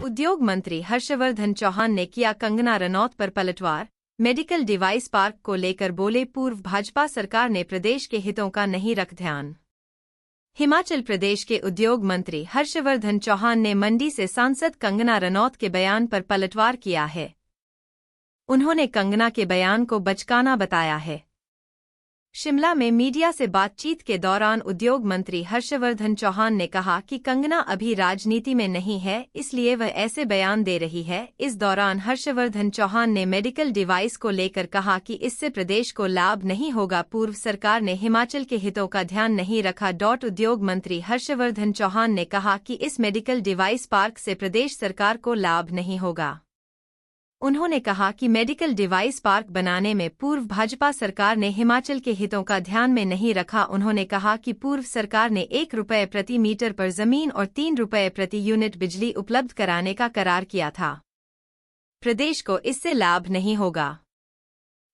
उद्योग मंत्री हर्षवर्धन चौहान ने किया कंगना रनौत पर पलटवार। मेडिकल डिवाइस पार्क को लेकर बोले, पूर्व भाजपा सरकार ने प्रदेश के हितों का नहीं रख ध्यान। हिमाचल प्रदेश के उद्योग मंत्री हर्षवर्धन चौहान ने मंडी से सांसद कंगना रनौत के बयान पर पलटवार किया है। उन्होंने कंगना के बयान को बचकाना बताया है। शिमला में मीडिया से बातचीत के दौरान उद्योग मंत्री हर्षवर्धन चौहान ने कहा कि कंगना अभी राजनीति में नहीं है, इसलिए वह ऐसे बयान दे रही है। इस दौरान हर्षवर्धन चौहान ने मेडिकल डिवाइस को लेकर कहा कि इससे प्रदेश को लाभ नहीं होगा। पूर्व सरकार ने हिमाचल के हितों का ध्यान नहीं रखा। उद्योग मंत्री हर्षवर्धन चौहान ने कहा कि इस मेडिकल डिवाइस पार्क से प्रदेश सरकार को लाभ नहीं होगा। उन्होंने कहा कि मेडिकल डिवाइस पार्क बनाने में पूर्व भाजपा सरकार ने हिमाचल के हितों का ध्यान में नहीं रखा। उन्होंने कहा कि पूर्व सरकार ने 1 रुपये प्रति मीटर पर जमीन और 3 रुपये प्रति यूनिट बिजली उपलब्ध कराने का करार किया था। प्रदेश को इससे लाभ नहीं होगा।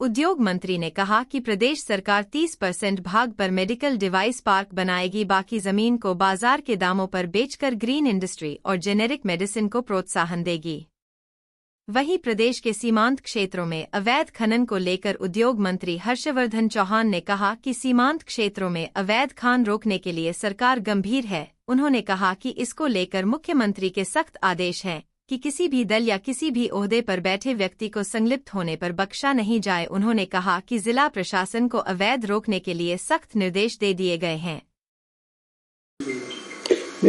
उद्योग मंत्री ने कहा कि प्रदेश सरकार 30% भाग पर मेडिकल डिवाइस पार्क बनाएगी, बाकी जमीन को बाजार के दामों पर बेचकर ग्रीन इंडस्ट्री और जेनेरिक मेडिसिन को प्रोत्साहन देगी। वहीं प्रदेश के सीमांत क्षेत्रों में अवैध खनन को लेकर उद्योग मंत्री हर्षवर्धन चौहान ने कहा कि सीमांत क्षेत्रों में अवैध खान रोकने के लिए सरकार गंभीर है। उन्होंने कहा कि इसको लेकर मुख्यमंत्री के सख्त आदेश हैं कि किसी भी दल या किसी भी ओहदे पर बैठे व्यक्ति को संलिप्त होने पर बख्शा नहीं जाए। उन्होंने कहा कि जिला प्रशासन को अवैध रोकने के लिए सख्त निर्देश दे दिए गए हैं।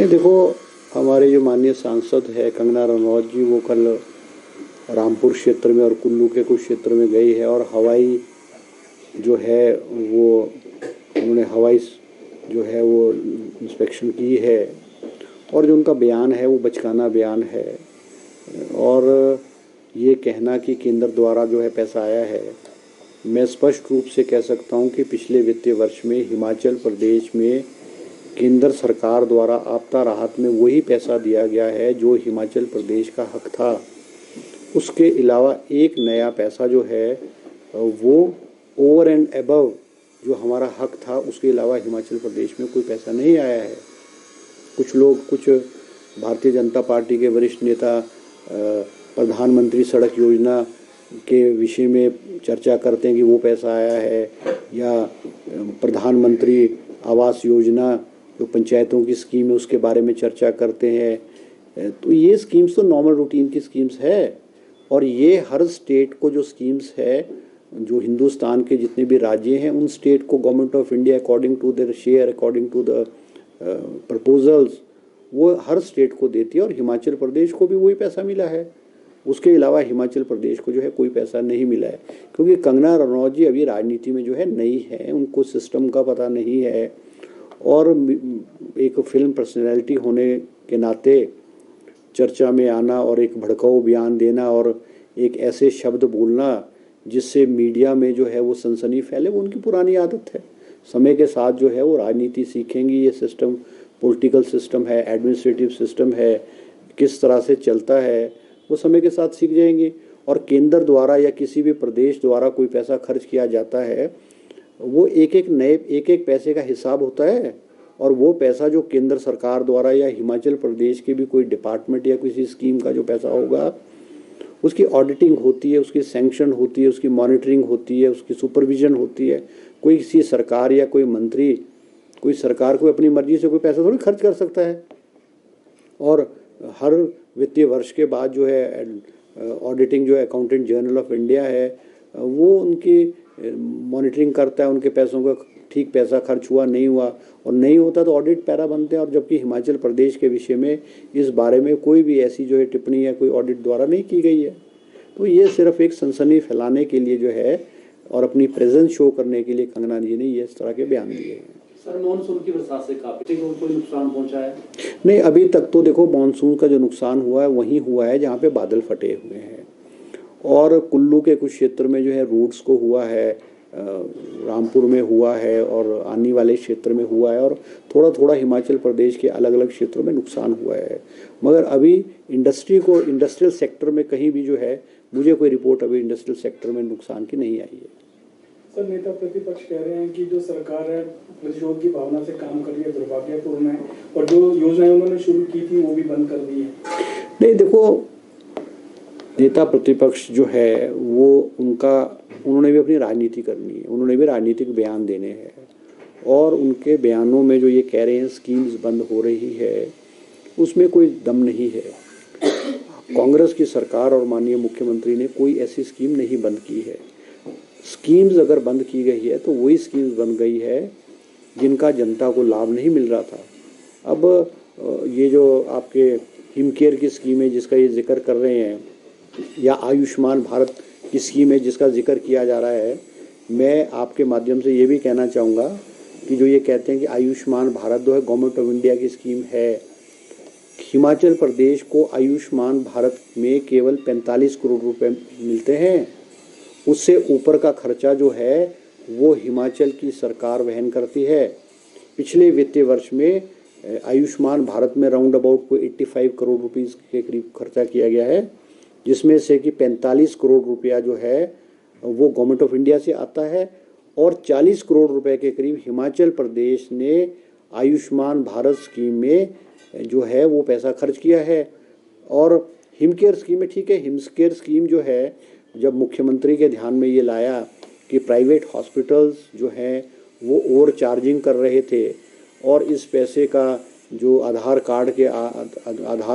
देखो, हमारे जो माननीय सांसद है कंगना रनौत जी, वो कल रामपुर क्षेत्र में और कुल्लू के कुछ क्षेत्र में गई है और हवाई जो है वो उन्होंने हवाई जो है वो इंस्पेक्शन की है और जो उनका बयान है वो बचकाना बयान है। और ये कहना कि केंद्र द्वारा जो है पैसा आया है, मैं स्पष्ट रूप से कह सकता हूँ कि पिछले वित्तीय वर्ष में हिमाचल प्रदेश में केंद्र सरकार द्वारा आपदा राहत में वही पैसा दिया गया है जो हिमाचल प्रदेश का हक था। उसके अलावा एक नया पैसा जो है वो ओवर एंड अबव जो हमारा हक था, उसके अलावा हिमाचल प्रदेश में कोई पैसा नहीं आया है। कुछ भारतीय जनता पार्टी के वरिष्ठ नेता प्रधानमंत्री सड़क योजना के विषय में चर्चा करते हैं कि वो पैसा आया है, या प्रधानमंत्री आवास योजना जो पंचायतों की स्कीम है उसके बारे में चर्चा करते हैं। तो ये स्कीम्स तो नॉर्मल रूटीन की स्कीम्स है और ये हर स्टेट को जो स्कीम्स है, जो हिंदुस्तान के जितने भी राज्य हैं उन स्टेट को government of India according to their share, according to the proposals, वो हर स्टेट को देती है और हिमाचल प्रदेश को भी वही पैसा मिला है। उसके अलावा हिमाचल प्रदेश को जो है कोई पैसा नहीं मिला है, क्योंकि कंगना रनौत जी अभी राजनीति में जो है नई है, उनको सिस्टम का पता नहीं है और एक फिल्म पर्सनैलिटी होने के नाते चर्चा में आना और एक भड़काऊ बयान देना और एक ऐसे शब्द बोलना जिससे मीडिया में जो है वो सनसनी फैले, वो उनकी पुरानी आदत है। समय के साथ जो है वो राजनीति सीखेंगी। ये सिस्टम पॉलिटिकल सिस्टम है, एडमिनिस्ट्रेटिव सिस्टम है, किस तरह से चलता है वो समय के साथ सीख जाएंगे। और केंद्र द्वारा या किसी भी प्रदेश द्वारा कोई पैसा खर्च किया जाता है, वो एक एक पैसे का हिसाब होता है और वो पैसा जो केंद्र सरकार द्वारा या हिमाचल प्रदेश के भी कोई डिपार्टमेंट या किसी स्कीम का जो पैसा होगा, उसकी ऑडिटिंग होती है, उसकी सैंक्शन होती है, उसकी मॉनिटरिंग होती है, उसकी सुपरविजन होती है। कोई किसी सरकार या कोई मंत्री, कोई सरकार को अपनी मर्जी से कोई पैसा थोड़ी खर्च कर सकता है। और हर वित्तीय वर्ष के बाद जो है ऑडिटिंग जो है अकाउंटेंट जनरल ऑफ इंडिया है, वो उनकी मॉनिटरिंग करता है, उनके पैसों का ठीक पैसा खर्च हुआ नहीं हुआ, और नहीं होता तो ऑडिट पैरा बनते हैं। और जबकि हिमाचल प्रदेश के विषय में इस बारे में कोई भी ऐसी जो है टिप्पणी या कोई ऑडिट द्वारा नहीं की गई है। तो ये सिर्फ एक सनसनी फैलाने के लिए जो है और अपनी प्रेजेंस शो करने के लिए कंगना जी ने ये इस तरह के बयान दिए हैं। सर, मानसून की बरसात से काफी कोई नुकसान पहुंचा है? नहीं, अभी तक तो देखो मानसून का जो नुकसान हुआ है वहीं हुआ है जहाँ पे बादल फटे हुए हैं, और कुल्लू के कुछ क्षेत्र में जो है रोड्स को हुआ है, रामपुर में हुआ है और आने वाले क्षेत्र में हुआ है, और थोड़ा थोड़ा हिमाचल प्रदेश के अलग अलग क्षेत्रों में नुकसान हुआ है। मगर अभी इंडस्ट्रियल सेक्टर में कहीं भी जो है मुझे कोई रिपोर्ट अभी इंडस्ट्रियल सेक्टर में नुकसान की नहीं आई है। सर, नेता प्रतिपक्ष कह रहे हैं कि जो सरकार है प्रतिशोध की भावना से काम कर रही है, दुर्भाग्यपूर्ण है, और जो योजनाएं उन्होंने शुरू की थी वो भी बंद कर दी है। नहीं, देखो, नेता प्रतिपक्ष जो है वो उन्होंने भी अपनी राजनीति करनी है, उन्होंने भी राजनीतिक बयान देने हैं, और उनके बयानों में जो ये कह रहे हैं स्कीम्स बंद हो रही है, उसमें कोई दम नहीं है। कांग्रेस की सरकार और माननीय मुख्यमंत्री ने कोई ऐसी स्कीम नहीं बंद की है। स्कीम्स अगर बंद की गई है तो वही स्कीम्स बंद गई है जिनका जनता को लाभ नहीं मिल रहा था। अब ये जो आपके हिमकेयर की स्कीम है जिसका ये जिक्र कर रहे हैं, या आयुष्मान भारत की स्कीम है जिसका जिक्र किया जा रहा है, मैं आपके माध्यम से ये भी कहना चाहूँगा कि जो ये कहते हैं कि आयुष्मान भारत जो है गवर्नमेंट ऑफ इंडिया की स्कीम है, हिमाचल प्रदेश को आयुष्मान भारत में केवल 45 करोड़ रुपए मिलते हैं। उससे ऊपर का खर्चा जो है वो हिमाचल की सरकार वहन करती है। पिछले वित्तीय वर्ष में आयुष्मान भारत में राउंड अबाउट को 85 करोड़ रुपीस के करीब खर्चा किया गया है, जिसमें से कि 45 करोड़ रुपया जो है वो गवर्नमेंट ऑफ इंडिया से आता है, और 40 करोड़ रुपए के करीब हिमाचल प्रदेश ने आयुष्मान भारत स्कीम में जो है वो पैसा खर्च किया है। और हिमकेयर स्कीम में ठीक है, हिमकेयर स्कीम जो है जब मुख्यमंत्री के ध्यान में ये लाया कि प्राइवेट हॉस्पिटल्स जो हैं वो ओवर चार्जिंग कर रहे थे, और इस पैसे का जो आधार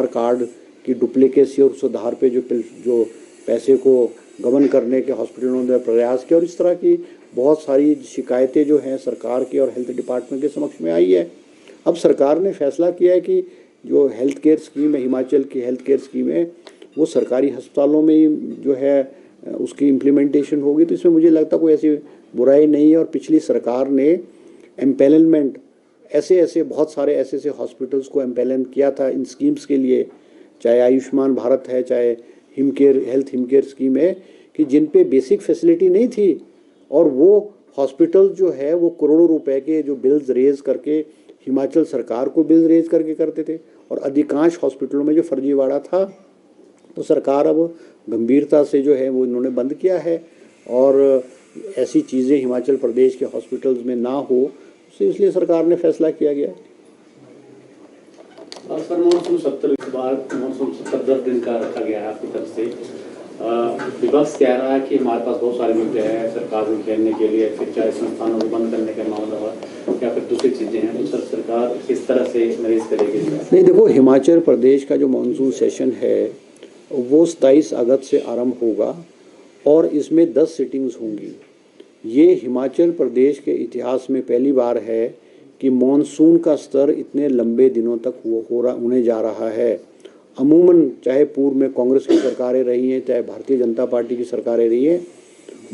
कार्ड की डुप्लीकेसी और उस आधार पे जो पैसे को गबन करने के हॉस्पिटलों ने प्रयास किया, और इस तरह की बहुत सारी शिकायतें जो हैं सरकार की और हेल्थ डिपार्टमेंट के समक्ष में आई है। अब सरकार ने फैसला किया है कि जो हेल्थ केयर स्कीम है, हिमाचल की हेल्थ केयर स्कीम है, वो सरकारी अस्पतालों में ही जो है उसकी इम्प्लीमेंटेशन होगी। तो इसमें मुझे लगता कोई ऐसी बुराई नहीं है। और पिछली सरकार ने एम्पेनलमेंट ऐसे बहुत सारे ऐसे हॉस्पिटल्स को एम्पेनल किया था इन स्कीम्स के लिए, चाहे आयुष्मान भारत है, चाहे हेल्थ हिमकेयर स्कीम है, कि जिन पे बेसिक फैसिलिटी नहीं थी, और वो हॉस्पिटल जो है वो करोड़ों रुपए के जो बिल्स रेज करके हिमाचल सरकार को बिल रेज करके करते थे, और अधिकांश हॉस्पिटलों में जो फर्जीवाड़ा था, तो सरकार अब गंभीरता से जो है वो इन्होंने बंद किया है, और ऐसी चीज़ें हिमाचल प्रदेश के हॉस्पिटल्स में ना हो, इसलिए सरकार ने फैसला किया गया। सर, मानसून 70 इस बार मानसून 70 दिन का रखा गया है आपकी तरफ से। विपक्ष कह रहा है कि हमारे पास बहुत सारे मुद्दे हैं सरकार में खेलने के लिए, फिर चाहे संस्थानों को बंद करने का मामला हो या फिर दूसरी चीज़ें हैं, तो सर सरकार किस तरह से मैनेज करेगी? नहीं, देखो, हिमाचल प्रदेश का जो मानसून सेशन है वो 27 अगस्त से आरंभ होगा, और इसमें 10 सिटिंग्स होंगी। ये हिमाचल प्रदेश के इतिहास में पहली बार है कि मॉनसून का स्तर इतने लंबे दिनों तक होने जा रहा है। अमूमन चाहे पूर्व में कांग्रेस की सरकारें रही हैं, चाहे भारतीय जनता पार्टी की सरकारें रही हैं,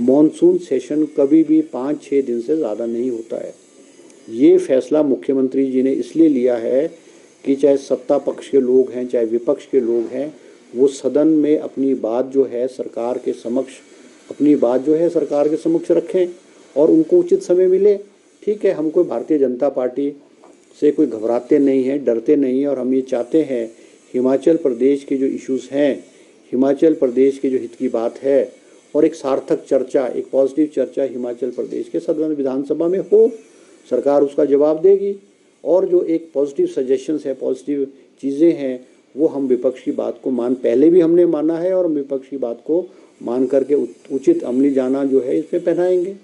मॉनसून सेशन कभी भी 5-6 दिन से ज़्यादा नहीं होता है। ये फैसला मुख्यमंत्री जी ने इसलिए लिया है कि चाहे सत्ता पक्ष के लोग हैं, चाहे विपक्ष के लोग हैं, वो सदन में अपनी बात जो है सरकार के समक्ष रखें और उनको उचित समय मिले। ठीक है, हम कोई भारतीय जनता पार्टी से कोई घबराते नहीं हैं, डरते नहीं हैं, और हम ये चाहते हैं हिमाचल प्रदेश के जो इश्यूज़ हैं, हिमाचल प्रदेश के जो हित की बात है, और एक सार्थक चर्चा, एक पॉजिटिव चर्चा हिमाचल प्रदेश के सदन विधानसभा में हो। सरकार उसका जवाब देगी, और जो एक पॉजिटिव सजेशंस है, पॉजिटिव चीज़ें हैं, वो हम विपक्ष की बात को पहले भी हमने माना है, और हम विपक्ष की बात को मान करके उचित अमली जाना जो है इसमें पहनाएंगे।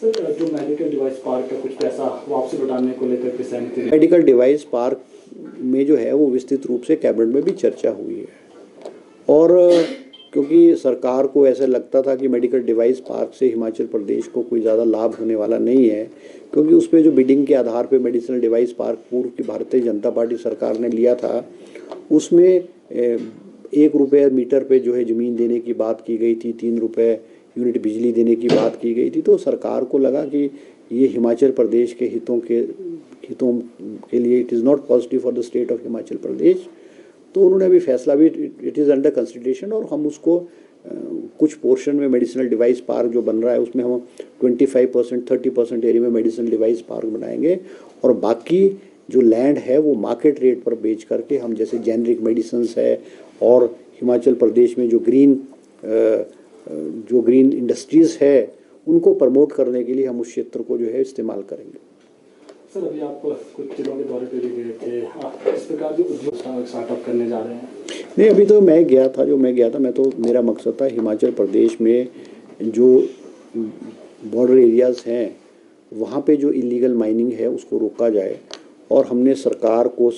सर, जो मेडिकल डिवाइस पार्क का कुछ पैसा वापसी लौटाने को लेकर के सहमति, मेडिकल डिवाइस पार्क में जो है वो विस्तृत रूप से कैबिनेट में भी चर्चा हुई है, और क्योंकि सरकार को ऐसा लगता था कि मेडिकल डिवाइस पार्क से हिमाचल प्रदेश को कोई ज़्यादा लाभ होने वाला नहीं है, क्योंकि उस पर जो बिडिंग के आधार पे मेडिकल डिवाइस पार्क पूर्व की भारतीय जनता पार्टी सरकार ने लिया था, उसमें 1 रुपये मीटर पे जो है ज़मीन देने की बात की गई थी, 3 रुपये यूनिट बिजली देने की बात की गई थी। तो सरकार को लगा कि ये हिमाचल प्रदेश के हितों के लिए it is not positive for the state of Himachal Pradesh. तो उन्होंने अभी फैसला भी, इट इज़ अंडर कंसिडरेशन, और हम उसको कुछ पोर्शन में मेडिसिनल डिवाइस पार्क जो बन रहा है उसमें हम 25% 30% एरिया में मेडिसिनल डिवाइस पार्क बनाएंगे, और बाकी जो लैंड है वो मार्केट रेट पर बेच करके हम, जैसे जेनरिक मेडिसिन्स है और हिमाचल प्रदेश में जो ग्रीन इंडस्ट्रीज़ है उनको प्रमोट करने के लिए हम उस क्षेत्र को जो है इस्तेमाल करेंगे। सर अभी आप कुछ जिलों के दौरे पे भी गए थे, इस प्रकार के उद्योग स्टार्टअप करने जा रहे हैं? नहीं, अभी तो मैं गया था, मैं तो मेरा मकसद था हिमाचल प्रदेश में जो बॉर्डर एरियाज़ हैं वहाँ पे जो इलीगल माइनिंग है उसको रोका जाए, और हमने सरकार को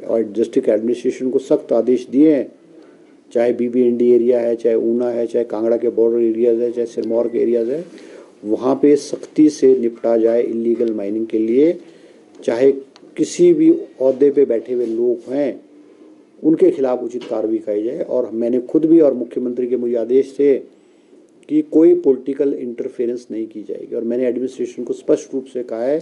और डिस्ट्रिक्ट एडमिनिस्ट्रेशन को सख्त आदेश दिए हैं, चाहे BBND एरिया है, चाहे ऊना है, चाहे कांगड़ा के बॉर्डर एरियाज़ है, चाहे सिरमौर के एरियाज़ है, वहाँ पे सख्ती से निपटा जाए इलीगल माइनिंग के लिए। चाहे किसी भी ओहदे पे बैठे हुए लोग हैं उनके खिलाफ उचित कार्रवाई की जाए। और मैंने खुद भी और मुख्यमंत्री के मुझे आदेश थे कि कोई पॉलिटिकल इंटरफेरेंस नहीं की जाएगी, और मैंने एडमिनिस्ट्रेशन को स्पष्ट रूप से कहा है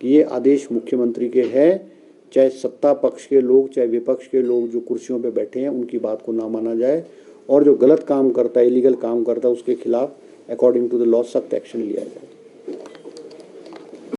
कि ये आदेश मुख्यमंत्री के हैं, चाहे सत्ता पक्ष के लोग चाहे विपक्ष के लोग जो कुर्सियों पे बैठे हैं उनकी बात को ना माना जाए, और जो गलत काम करता है, इलीगल काम करता है, उसके खिलाफ अकॉर्डिंग टू द लॉ सख्त एक्शन लिया जाए।